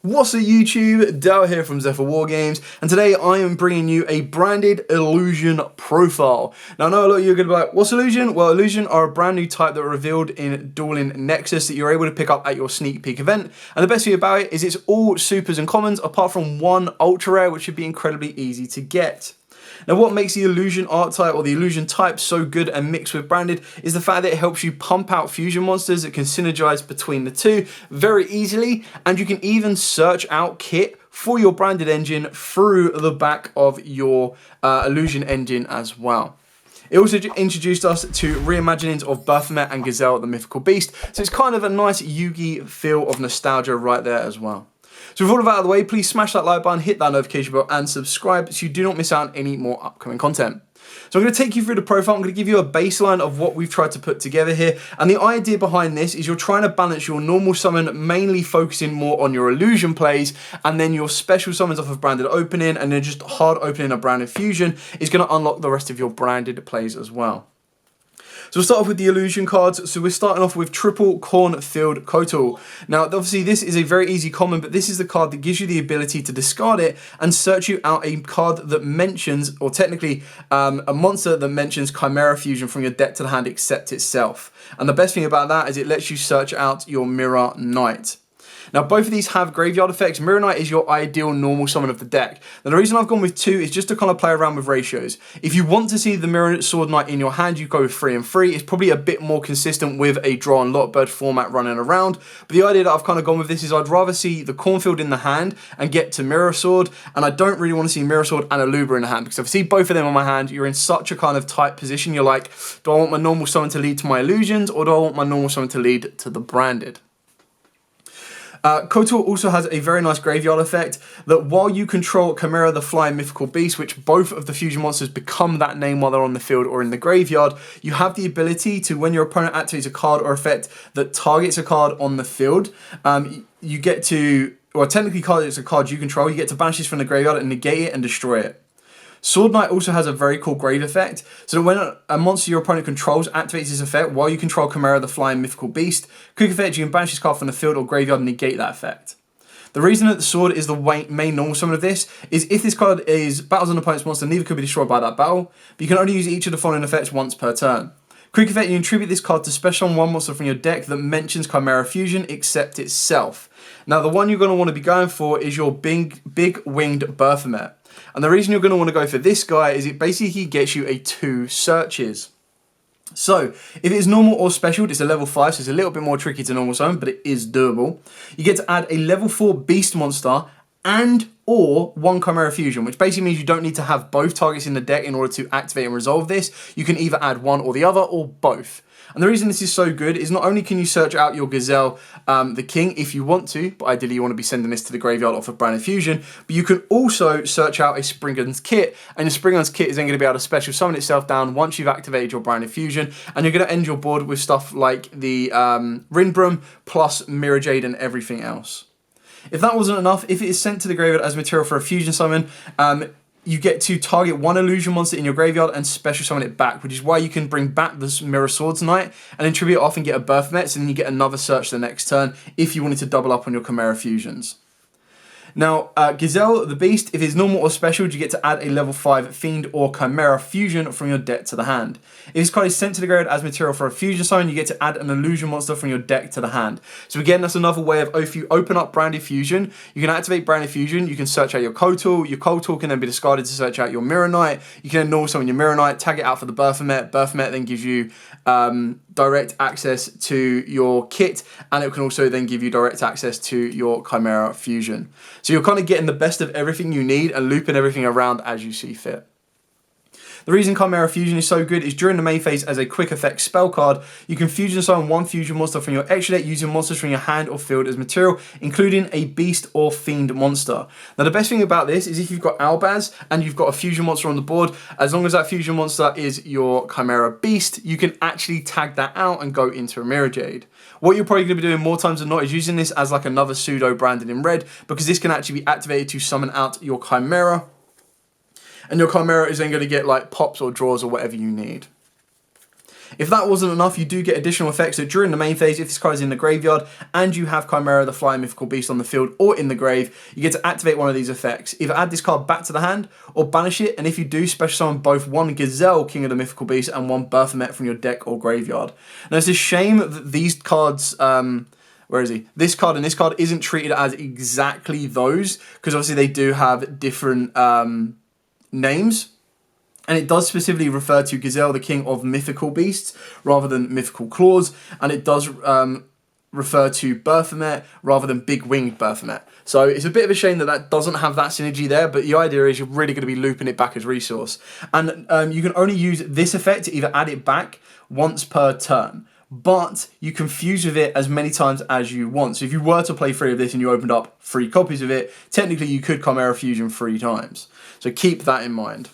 What's up YouTube, Dale here from Zephyr Wargames, and today I am bringing you a branded illusion profile. Now I know a lot of you are going to be like, what's illusion? Well, illusion are a brand new type that were revealed in Dueling Nexus that you're able to pick up at your sneak peek event, and the best thing about it is it's all supers and commons apart from one ultra rare which should be incredibly easy to get. Now what makes the illusion archetype or the illusion type so good and mixed with branded is the fact that it helps you pump out fusion monsters that can synergize between the two very easily, and you can even search out kit for your branded engine through the back of your illusion engine as well. It also introduced us to reimaginings of Yourplaymat and Gazelle, the mythical beast, so it's kind of a nice Yugi feel of nostalgia right there as well. So with all of that out of the way, please smash that like button, hit that notification bell and subscribe so you do not miss out on any more upcoming content. So I'm going to take you through the profile. I'm going to give you a baseline of what we've tried to put together here. And the idea behind this is you're trying to balance your normal summon, mainly focusing more on your illusion plays, and then your special summons off of branded opening, and then just hard opening a branded fusion is going to unlock the rest of your branded plays as well. So we'll start off with the illusion cards. So we're starting off with triple Cornfield Kotal. Now obviously this is a very easy common, but this is the card that gives you the ability to discard it and search you out a card that mentions, or technically a monster that mentions Chimera Fusion from your deck to the hand except itself. And the best thing about that is it lets you search out your Mirror Knight. Now both of these have graveyard effects. Mirror Knight is your ideal normal summon of the deck. Now the reason I've gone with 2 is just to kind of play around with ratios. If you want to see the Mirror Sword Knight in your hand, you go with 3 and 3. It's probably a bit more consistent with a draw and lot bird format running around. But the idea that I've kind of gone with this is I'd rather see the Cornfield in the hand and get to Mirror Sword, and I don't really want to see Mirror Sword and a Luba in the hand, because if I see both of them on my hand, you're in such a kind of tight position. You're like, do I want my normal summon to lead to my illusions, or do I want my normal summon to lead to the branded? Kotal also has a very nice graveyard effect that while you control Chimera the Flying Mythical Beast, which both of the fusion monsters become that name while they're on the field or in the graveyard, you have the ability to, when your opponent activates a card or effect that targets a card on the field, you get to, or technically it's a card you control, you get to banish this from the graveyard and negate it and destroy it. Sword Knight also has a very cool grade effect, so that when a monster your opponent controls activates this effect while you control Chimera the Flying Mythical Beast, quick effect, you can banish this card from the field or graveyard and negate that effect. The reason that the sword is the main normal summon of this is if this card is battles an opponent's monster, neither could be destroyed by that battle, but you can only use each of the following effects once per turn. Quick effect, you attribute this card to special on one monster from your deck that mentions Chimera Fusion except itself. Now the one you're going to want to be going for is your big winged Yourplaymat. And the reason you're going to want to go for this guy is it basically gets you a 2 searches. So, if it's normal or special, it's a level 5, so it's a little bit more tricky to normal summon, but it is doable. You get to add a level 4 beast monster and or 1 Chimera Fusion, which basically means you don't need to have both targets in the deck in order to activate and resolve this. You can either add one or the other, or both. And the reason this is so good is not only can you search out your Gazelle, the King, if you want to, but ideally you want to be sending this to the graveyard off of Branded Fusion, but you can also search out a Springgun's Kit, and your Springgun's Kit is then going to be able to special summon itself down once you've activated your Branded Fusion, and you're going to end your board with stuff like the Rinbrum plus Mirror Jade and everything else. If that wasn't enough, if it is sent to the graveyard as material for a fusion summon, you get to target 1 illusion monster in your graveyard and special summon it back, which is why you can bring back this Mirror Swords Knight and then tribute it off and get a Yourplaymat, so then you get another search the next turn if you wanted to double up on your Chimera Fusions. Now, Gazelle the Beast, if it's normal or special, you get to add a level 5 Fiend or Chimera Fusion from your deck to the hand. If this card is sent to the graveyard as material for a fusion summon, you get to add an illusion monster from your deck to the hand. So again, that's another way of, if you open up Branded Fusion, you can activate Branded Fusion, you can search out your Kotal can then be discarded to search out your Mirror Knight, you can then normal summon your Mirror Knight, tag it out for the Yourplaymat then gives you direct access to your kit, and it can also then give you direct access to your Chimera Fusion. So you're kind of getting the best of everything you need and looping everything around as you see fit. The reason Chimera Fusion is so good is during the main phase as a quick effect spell card, you can fusion summon 1 fusion monster from your extra deck using monsters from your hand or field as material, including a beast or fiend monster. Now the best thing about this is if you've got Albaz and you've got a fusion monster on the board, as long as that fusion monster is your Chimera Beast, you can actually tag that out and go into a Mirror Jade. What you're probably going to be doing more times than not is using this as like another pseudo branded in red, because this can actually be activated to summon out your Chimera. And your Chimera is then going to get like pops or draws or whatever you need. If that wasn't enough, you do get additional effects. So during the main phase, if this card is in the graveyard and you have Chimera the Flying Mythical Beast on the field or in the grave, you get to activate one of these effects. Either add this card back to the hand or banish it, and if you do, special summon both one Gazelle, King of the Mythical Beast, and one Baphomet from your deck or graveyard. Now it's a shame that these cards, where is he? This card and this card isn't treated as exactly those, because obviously they do have different names. And it does specifically refer to Gazelle, the King of Mythical Beasts, rather than Mythical Claws. And it does refer to Baphomet rather than Big Winged Baphomet. So it's a bit of a shame that that doesn't have that synergy there, but the idea is you're really going to be looping it back as resource. And you can only use this effect to either add it back once per turn, but you can fuse with it as many times as you want. So if you were to play 3 of this and you opened up 3 copies of it, technically you could Chimera Fusion 3 times. So keep that in mind.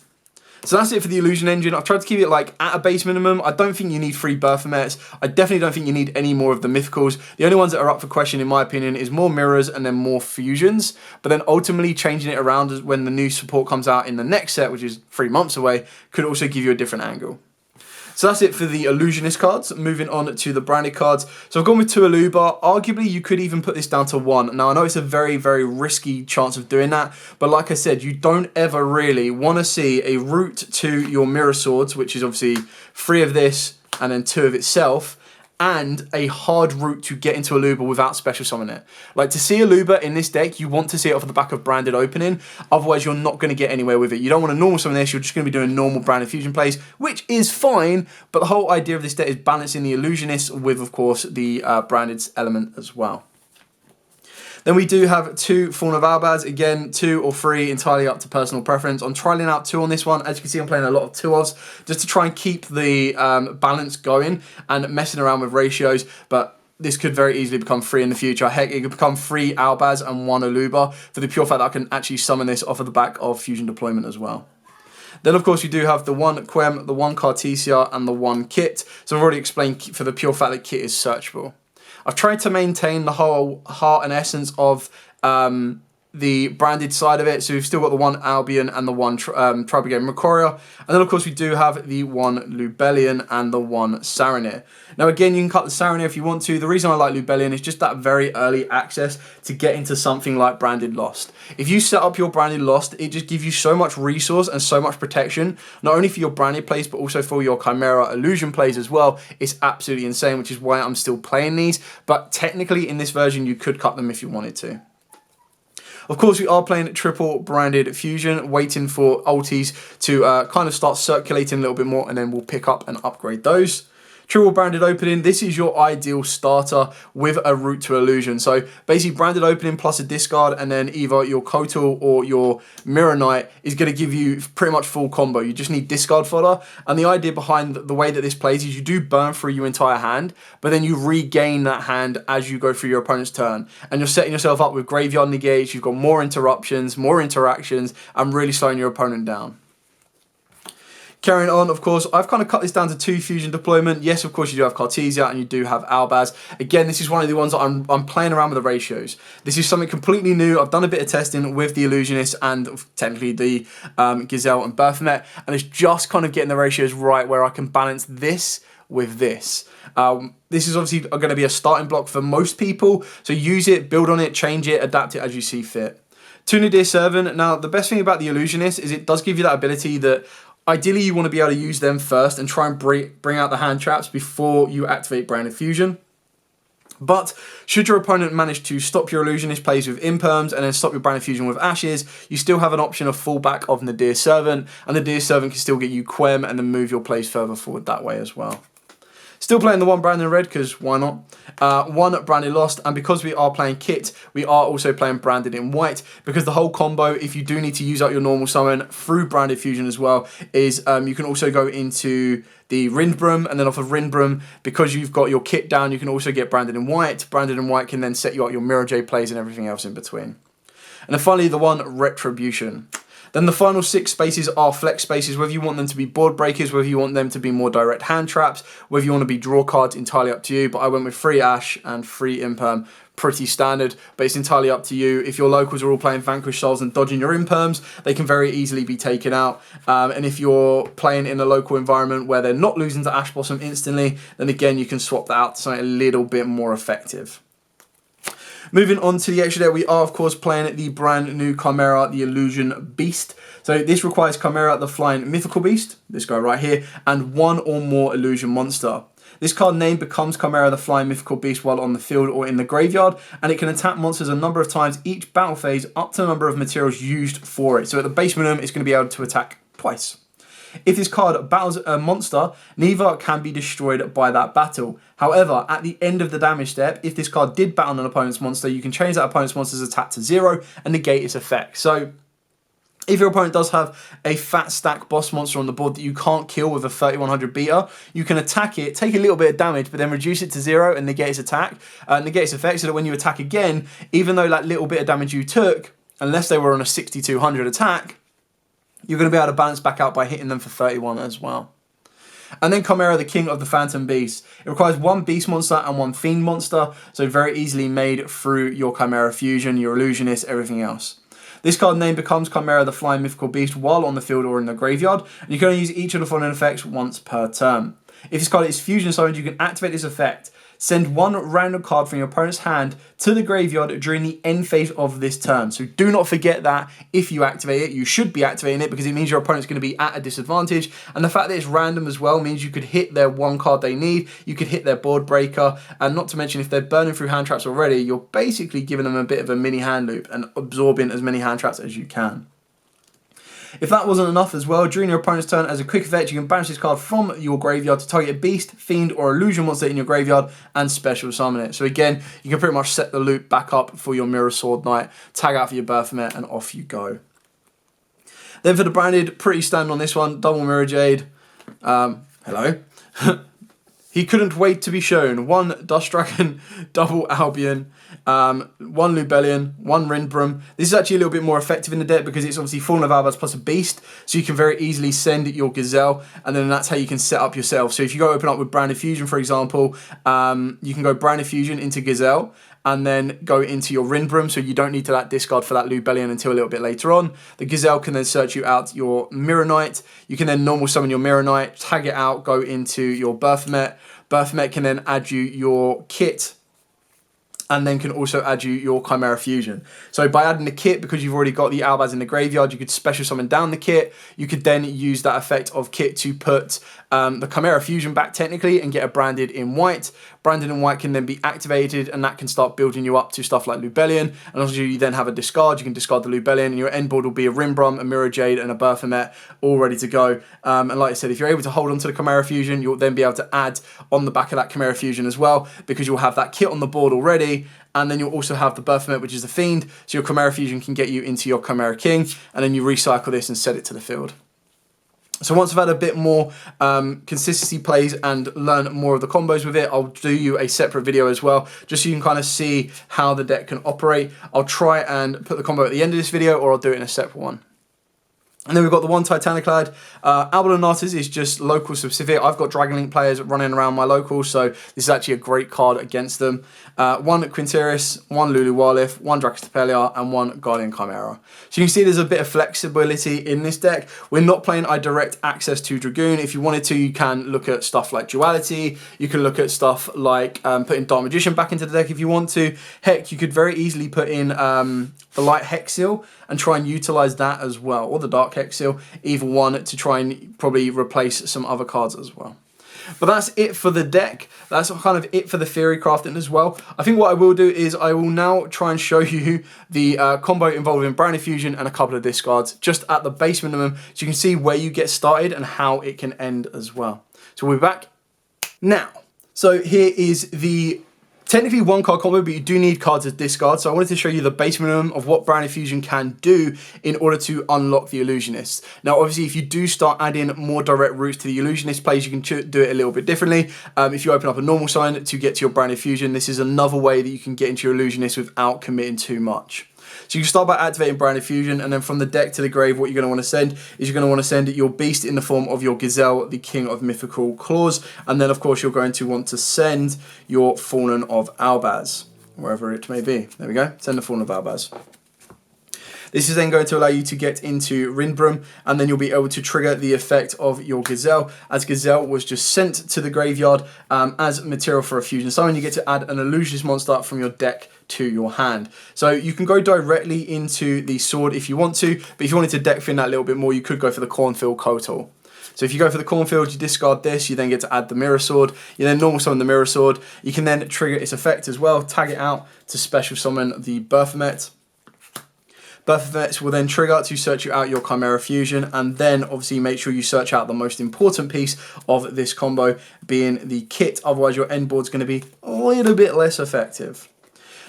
So that's it for the Illusion Engine. I've tried to keep it like at a base minimum. I don't think you need 3 Baphomets. I definitely don't think you need any more of the Mythicals. The only ones that are up for question, in my opinion, is more Mirrors and then more Fusions. But then ultimately changing it around when the new support comes out in the next set, which is 3 months away, could also give you a different angle. So that's it for the Illusionist cards. Moving on to the branded cards. So I've gone with 2 Aluba. Arguably, you could even put this down to 1. Now, I know it's a very, very risky chance of doing that. But like I said, you don't ever really want to see a route to your Mirror Swords, which is obviously 3 of this and then 2 of itself, and a hard route to get into Aluba without special summoning it. Like, to see Aluba in this deck, you want to see it off the back of branded opening, otherwise you're not going to get anywhere with it. You don't want to normal summon this, you're just going to be doing normal branded fusion plays, which is fine, but the whole idea of this deck is balancing the Illusionist with, of course, the branded element as well. Then we do have 2 Fawn of Albaz, again 2 or 3, entirely up to personal preference. I'm trialing out 2 on this one. As you can see, I'm playing a lot of 2-ofs just to try and keep the balance going and messing around with ratios, but this could very easily become 3 in the future. Heck, it could become 3 Albaz and 1 Aluba for the pure fact that I can actually summon this off of the back of Fusion Deployment as well. Then, of course, you do have the 1 Quem, the 1 Cartesia, and the 1 Kit. So I've already explained for the pure fact that Kit is searchable. I've tried to maintain the whole heart and essence of the branded side of it. So we've still got the 1 Albion and the 1 Tribegate Macoria. And then, of course, we do have the 1 Lubellion and the 1 Saronir. Now, again, you can cut the Saronir if you want to. The reason I like Lubellion is just that very early access to get into something like Branded Lost. If you set up your Branded Lost, it just gives you so much resource and so much protection, not only for your branded plays, but also for your Chimera Illusion plays as well. It's absolutely insane, which is why I'm still playing these. But technically, in this version, you could cut them if you wanted to. Of course, we are playing triple branded fusion, waiting for ultis to kind of start circulating a little bit more, and then we'll pick up and upgrade those. Triple branded opening, this is your ideal starter with a route to illusion. So basically branded opening plus a discard, and then either your Kotal or your Mirror Knight is going to give you pretty much full combo. You just need discard fodder, and the idea behind the way that this plays is you do burn through your entire hand, but then you regain that hand as you go through your opponent's turn, and you're setting yourself up with graveyard negates. You've got more interruptions, more interactions, and really slowing your opponent down. Carrying on, of course, I've kind of cut this down to 2 Fusion Deployment. Yes, of course, you do have Cartesia and you do have Albaz. Again, this is one of the ones that I'm playing around with the ratios. This is something completely new. I've done a bit of testing with the Illusionist and technically the Gazelle and Baphomet, and it's just kind of getting the ratios right where I can balance this with this. This is obviously going to be a starting block for most people, so use it, build on it, change it, adapt it as you see fit. 2 Nadir Servant. Now, the best thing about the Illusionist is it does give you that ability that ideally, you want to be able to use them first and try and bring out the hand traps before you activate Branded Fusion. But should your opponent manage to stop your Illusionist plays with Imperms and then stop your Branded Fusion with Ashes, you still have an option of fallback of Nadir Servant, and Nadir Servant can still get you Quem and then move your plays further forward that way as well. Still playing the 1 branded red, because why not? 1 branded lost, and because we are playing Kit, we are also playing branded in white, because the whole combo, if you do need to use out your normal summon through branded fusion as well, is you can also go into the Rindbrum, and then off of Rindbrum, because you've got your Kit down, you can also get branded in white. Branded in white can then set you up your Mirror J plays and everything else in between. And then finally, the 1 Retribution. Then the final 6 spaces are flex spaces, whether you want them to be board breakers, whether you want them to be more direct hand traps, whether you want to be draw cards, entirely up to you. But I went with 3 Ash and 3 Imperm, pretty standard, but it's entirely up to you. If your locals are all playing Vanquish Souls and dodging your imperms, they can very easily be taken out. And if you're playing in a local environment where they're not losing to Ash Blossom instantly, then again, you can swap that out to something a little bit more effective. Moving on to the extra deck, we are of course playing the brand new Chimera, the Illusion Beast. So this requires Chimera, the flying mythical beast, this guy right here, and one or more illusion monster. This card name becomes Chimera, the flying mythical beast while on the field or in the graveyard, and it can attack monsters a number of times each battle phase up to the number of materials used for it. So at the base minimum, it's going to be able to attack twice. If this card battles a monster, neither can be destroyed by that battle. However, at the end of the damage step, if this card did battle an opponent's monster, you can change that opponent's monster's attack to 0 and negate its effect. So if your opponent does have a fat stack boss monster on the board that you can't kill with a 3100 beater, you can attack it, take a little bit of damage, but then reduce it to 0 and negate its attack, negate its effect, so that when you attack again, even though that little bit of damage you took, unless they were on a 6200 attack, you're going to be able to balance back out by hitting them for 31 as well. And then Chimera, the King of the Phantom Beasts. It requires one Beast monster and one Fiend monster, so very easily made through your Chimera Fusion, your Illusionist, everything else. This card name becomes Chimera, the Flying Mythical Beast while on the field or in the graveyard, and you can only use each of the following effects once per turn. If this card is Fusion summoned, you can activate this effect. Send one random card from your opponent's hand to the graveyard during the end phase of this turn. So do not forget that if you activate it, you should be activating it because it means your opponent's going to be at a disadvantage. And the fact that it's random as well means you could hit their one card they need, you could hit their board breaker, and not to mention if they're burning through hand traps already, you're basically giving them a bit of a mini hand loop and absorbing as many hand traps as you can. If that wasn't enough as well, during your opponent's turn, as a quick effect, you can banish this card from your graveyard to target a beast, fiend, or illusion monster in your graveyard and special summon it. So again, you can pretty much set the loop back up for your Mirror Sword Knight, tag out for your Baphomet, and off you go. Then for the branded, pretty standard on this one, double Mirror Jade. Hello. He couldn't wait to be shown. One Dust Dragon, double Albion, one Lubellion, one Rindbrum. This is actually a little bit more effective in the deck because it's obviously Fallen of Albaz plus a Beast, so you can very easily send your Gazelle, and then that's how you can set up yourself. So if you go open up with Branded Fusion, for example, you can go Branded Fusion into Gazelle, and then go into your Rindbrum, so you don't need to discard for that Lubellion until a little bit later on. The Gazelle can then search you out your Mirror Knight. You can then normal summon your Mirror Knight, tag it out, go into your Baphomet. Baphomet can then add you your kit, and then can also add you your Chimera Fusion. So by adding the kit, because you've already got the Albaz in the graveyard, you could special summon down the kit. You could then use that effect of kit to put the Chimera Fusion back technically and get a Branded in White. Branded in White can then be activated, and that can start building you up to stuff like Lubellion. And also you then have a discard. You can discard the Lubellion, and your end board will be a Rindbrum, a Mirror Jade, and a Baphomet all ready to go. And like I said, if you're able to hold on to the Chimera Fusion, you'll then be able to add on the back of that Chimera Fusion as well, because you'll have that kit on the board already. And then you'll also have the Baphomet, which is the Fiend, so your Chimera Fusion can get you into your Chimera King, and then you recycle this and set it to the field. So once I've had a bit more consistency plays and learn more of the combos with it, I'll do you a separate video as well, just so you can kind of see how the deck can operate. I'll try and put the combo at the end of this video, or I'll do it in a separate one. And then we've got the one Titaniclad. Albalonatas is just local specific. I've got Dragon Link players running around my local, so this is actually a great card against them. One Quinteris, one Lulu Warlif, one Dracostepelia, and one Guardian Chimera. So you can see there's a bit of flexibility in this deck. We're not playing direct access to Dragoon. If you wanted to, you can look at stuff like Duality. You can look at stuff like putting Dark Magician back into the deck if you want to. Heck, you could very easily put in the Light Hex Seal and try and utilize that as well, or the Dark Hex Seal, either one, to try and probably replace some other cards as well. But that's it for the deck. That's kind of it for the theory crafting as well. I think what I will do is I will now try and show you the combo involving Branded Fusion and a couple of discards, just at the base minimum, so you can see where you get started and how it can end as well. So we'll be back now. So here is the technically one card combo, but you do need cards as discard. So I wanted to show you the base minimum of what Branded Fusion can do in order to unlock the Illusionist. Now, obviously, if you do start adding more direct routes to the Illusionist plays, you can do it a little bit differently. If you open up a normal sign to get to your Branded Fusion, this is another way that you can get into your Illusionist without committing too much. So you can start by activating Branded Fusion, and then from the deck to the grave, what you're going to want to send is you're going to want to send your beast in the form of your Gazelle, the King of Mythical Claws, and then of course you're going to want to send your Fallen of Albaz. wherever it may be. There we go, send the Fallen of Albaz. This is then going to allow you to get into Rindbrum, and then you'll be able to trigger the effect of your Gazelle, as Gazelle was just sent to the graveyard as material for a fusion summon. You get to add an illusionist monster from your deck to your hand. So you can go directly into the sword if you want to, but if you wanted to deck fin that a little bit more, you could go for the Cornfield Kotal. So if you go for the Cornfield, you discard this, you then get to add the Mirror Sword, you then normal summon the Mirror Sword, you can then trigger its effect as well, tag it out to special summon the Berthomet. Berthomet will then trigger to search out your Chimera Fusion, and then obviously make sure you search out the most important piece of this combo, being the kit, otherwise your end board's going to be a little bit less effective.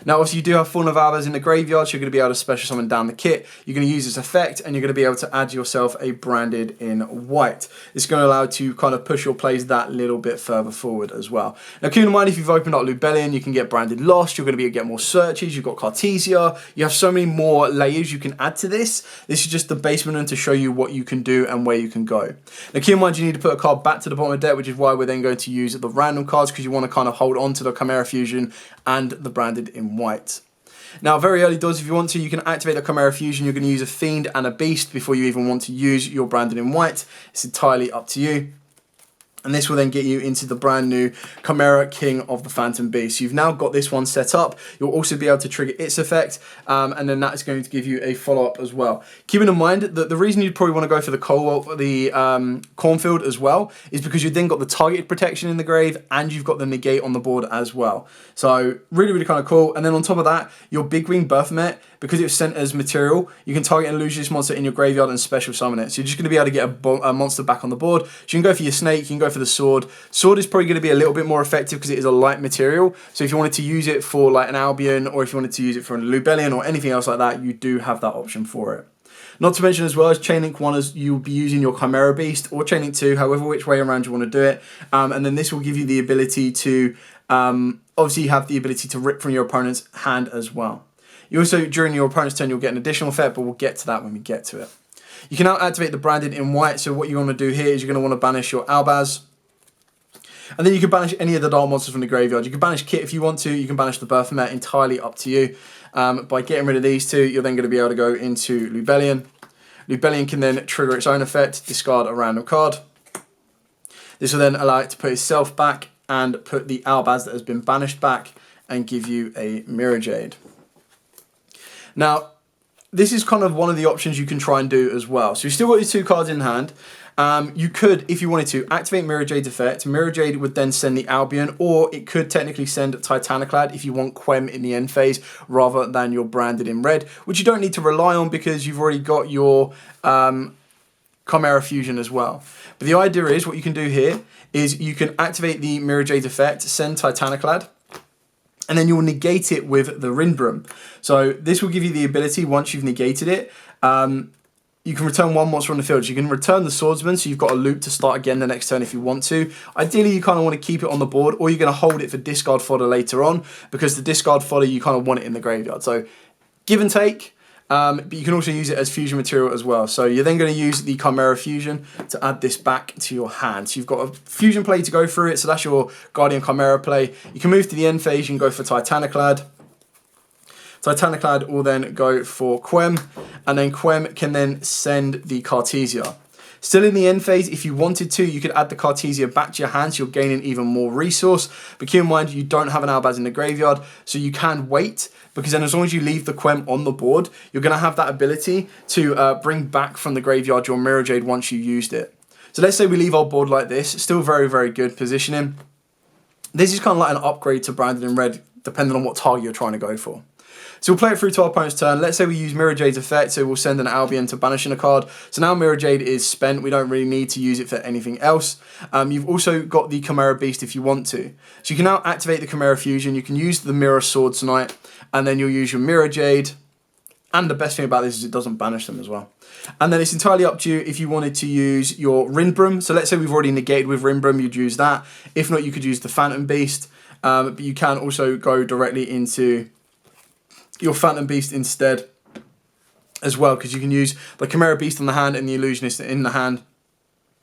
Now obviously you do have Fallen of Albaz in the graveyard, so you're going to be able to special summon down the kit. You're going to use its effect, and you're going to be able to add yourself a Branded in White. It's going to allow you to kind of push your plays that little bit further forward as well. Now keep in mind, if you've opened up Lubellion, you can get Branded Lost, you're going to be able to get more searches, you've got Cartesia, you have so many more layers you can add to this. This is just the basement to show you what you can do and where you can go. Now keep in mind, you need to put a card back to the bottom of the deck, which is why we're then going to use the random cards, because you want to kind of hold on to the Chimera Fusion and the Branded in White. Now, very early doors, if you want to, you can activate the Chimera Fusion. You're going to use a Fiend and a Beast before you even want to use your Branded in White. It's entirely up to you. And this will then get you into the brand new Chimera King of the Phantom Beast. So you've now got this one set up. You'll also be able to trigger its effect, and then that is going to give you a follow-up as well. Keeping in mind that the reason you'd probably want to go for the Cornfield as well is because you've then got the targeted protection in the grave, and you've got the negate on the board as well. So really, really kind of cool. And then on top of that, your Big Wing Berthomet, because it's sent as material, you can target an illusionist monster in your graveyard and special summon it. So you're just going to be able to get a monster back on the board. So you can go for your snake, you can go for the sword. Sword is probably going to be a little bit more effective because it is a light material. So if you wanted to use it for like an Albion, or if you wanted to use it for a Lubellion or anything else like that, you do have that option for it. Not to mention as well as Chainlink 1, as you'll be using your Chimera Beast, or Chainlink 2, however which way around you want to do it. And then this will give you the ability to, obviously you have the ability to rip from your opponent's hand as well. You also, during your opponent's turn, you'll get an additional effect, but we'll get to that when we get to it. You can now activate the Branded in White, so what you want to do here is you're going to want to banish your Albaz. And then you can banish any of the dark monsters from the graveyard. You can banish Kit if you want to, you can banish the Berthomet, entirely up to you. By getting rid of these two, you're then going to be able to go into Lubellion. Lubellion can then trigger its own effect, discard a random card. This will then allow it to put itself back and put the Albaz that has been banished back and give you a Mirror Jade. Now, this is kind of one of the options you can try and do as well. So you've still got your two cards in hand. You could, if you wanted to, activate Mirror Jade's effect. Mirror Jade would then send the Albion, or it could technically send Titaniclad if you want Quem in the end phase rather than your Branded in red, which you don't need to rely on because you've already got your Chimera Fusion as well. But the idea is, what you can do here is you can activate the Mirror Jade's effect, send Titaniclad, and then you'll negate it with the Rindbrum. So this will give you the ability, once you've negated it, you can return one monster on the field. So you can return the Swordsman, so you've got a loop to start again the next turn if you want to. Ideally, you kind of want to keep it on the board, or you're going to hold it for discard fodder later on, because the discard fodder, you kind of want it in the graveyard. So give and take, but you can also use it as fusion material as well. So you're then going to use the Chimera Fusion to add this back to your hand. So you've got a fusion play to go through it, so that's your Guardian Chimera play. You can move to the end phase, you can go for Titaniclad. Titaniclad will then go for Quem, and then Quem can then send the Cartesia. Still in the end phase, if you wanted to, you could add the Cartesia back to your hand, so you're gaining even more resource. But keep in mind, you don't have an Albaz in the graveyard, so you can wait, because then as long as you leave the Quem on the board, you're going to have that ability to bring back from the graveyard your Mirror Jade once you used it. So let's say we leave our board like this, still very, very good positioning. This is kind of like an upgrade to Branded in red, depending on what target you're trying to go for. So we'll play it through to our opponent's turn. Let's say we use Mirror Jade's effect, so we'll send an Albion to banishing a card. So now Mirror Jade is spent. We don't really need to use it for anything else. You've also got the Chimera Beast if you want to. So you can now activate the Chimera Fusion. You can use the Mirror Sword tonight, and then you'll use your Mirror Jade. And the best thing about this is it doesn't banish them as well. And then it's entirely up to you if you wanted to use your Rindbrum. So let's say we've already negated with Rindbrum, you'd use that. If not, you could use the Phantom Beast. But you can also go directly into your Phantom Beast instead as well, because you can use the Chimera Beast on the hand and the Illusionist in the hand.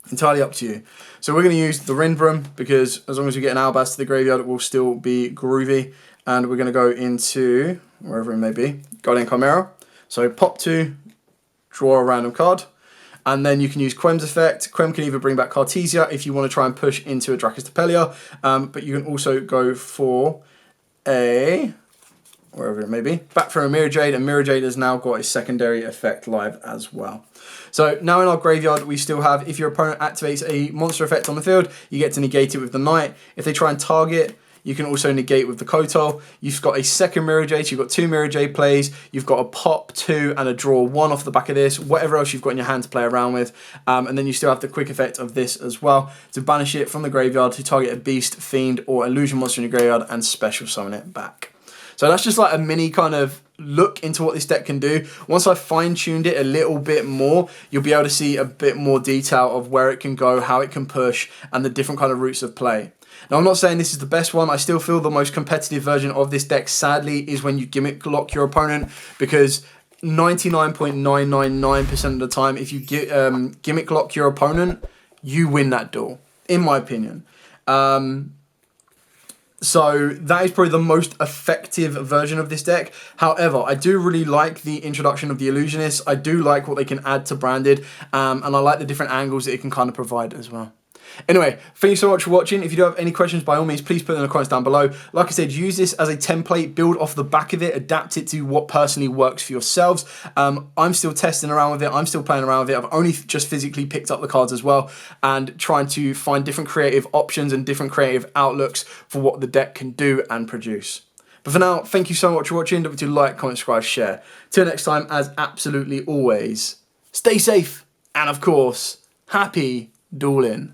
Entirely up to you. So we're going to use the Rindbrum, because as long as we get an Albaz to the graveyard, it will still be groovy. and we're going to go into wherever it may be, Guardian Chimera. So pop 2, draw a random card, and then you can use Quem's effect. Quem can either bring back Cartesia if you want to try and push into a Dracus Tapelia, but you can also go for a, wherever it may be, back for a Mirror Jade, and Mirror Jade has now got a secondary effect live as well. So now in our graveyard, we still have, if your opponent activates a monster effect on the field, you get to negate it with the Knight. If they try and target, you can also negate with the Kotal. You've got a second Mirror Jade, so you've got 2 Mirror Jade plays, you've got a pop 2 and a draw 1 off the back of this, whatever else you've got in your hand to play around with. And then you still have the quick effect of this as well, to banish it from the graveyard to target a beast, fiend, or illusion monster in your graveyard and special summon it back. So that's just like a mini kind of look into what this deck can do. Once I've fine-tuned it a little bit more, you'll be able to see a bit more detail of where it can go, how it can push, and the different kind of routes of play. Now, I'm not saying this is the best one. I still feel the most competitive version of this deck, sadly, is when you gimmick lock your opponent, because 99.999% of the time, if you gimmick lock your opponent, you win that duel, in my opinion. So that is probably the most effective version of this deck. However, I do really like the introduction of the Illusionist. I do like what they can add to Branded, and I like the different angles that it can kind of provide as well. Anyway, thank you so much for watching. If you do have any questions, by all means, please put them in the comments down below. Like I said, use this as a template, build off the back of it, adapt it to what personally works for yourselves. I'm still testing around with it. I'm still playing around with it. I've only just physically picked up the cards as well, and trying to find different creative options and different creative outlooks for what the deck can do and produce. But for now, thank you so much for watching. Don't forget to like, comment, subscribe, share. Till next time, as absolutely always, stay safe, and of course, happy dueling.